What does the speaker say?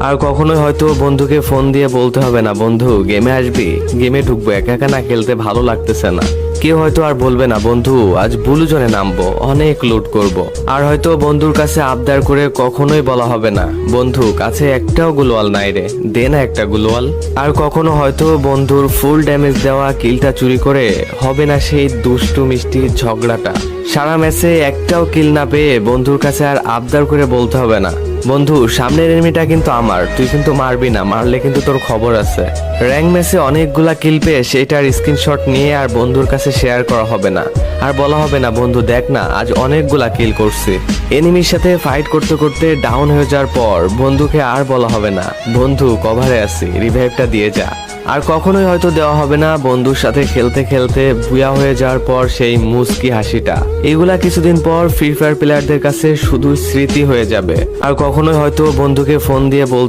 আর কখনোই হয়তো বন্ধুকে ফোন দিয়ে বলতে হবে না, বন্ধু গেমে আসবি, গেমে ঢুকবো, একা একা না খেলতে ভালো লাগতেছে না। কেউ হয়তো আর বলবে না, বন্ধু আজ ব্লু জোনে নামবো, অনেক লুট করব। আর হয়তো বন্ধুর কাছে আবদার করে কখনোই বলা হবে না, বন্ধু কাছে একটাও গ্লোয়াল নাই রে, দে না একটা গ্লোয়াল। আর কখনো হয়তো বন্ধুর ফুল ড্যামেজ দেওয়া কিলটা চুরি করে হবে না সেই দুষ্টু মিষ্টি ঝগড়াটা। সারা ম্যাচে একটাও কিল না পেয়ে বন্ধুর কাছে আর আবদার করে বলতে হবে না, বন্ধু সামনের এনিমিটা কিন্তু আমার, তুই কিন্তু মারবি না, মারলে কিন্তু তোর খবর আছে। র্যাঙ্ক ম্যাচে অনেকগুলা কিল পেয়ে সেটার স্ক্রিনশট নিয়ে আর বন্ধুর কাছে শেয়ার করা হবে না, আর বলা হবে না, বন্ধু দেখ না আজ অনেকগুলা কিল করছি। এনিমির সাথে ফাইট করতে করতে ডাউন হয়ে যাওয়ার পর বন্ধুকে আর বলা হবে না, বন্ধু কভারে আছি, রিভাইভটা দিয়ে যা। আর কখনোই হয়তো দেওয়া হবে না বন্ধুর সাথে খেলতে খেলতে বুয়া হয়ে যাওয়ার পর সেই মুস্কি হাসিটা। এগুলা কিছুদিন পর ফ্রি ফায়ার প্লেয়ারদের কাছে শুধু স্মৃতি হয়ে যাবে। আর কখনোই হয়তো বন্ধুকে ফোন দিয়ে বল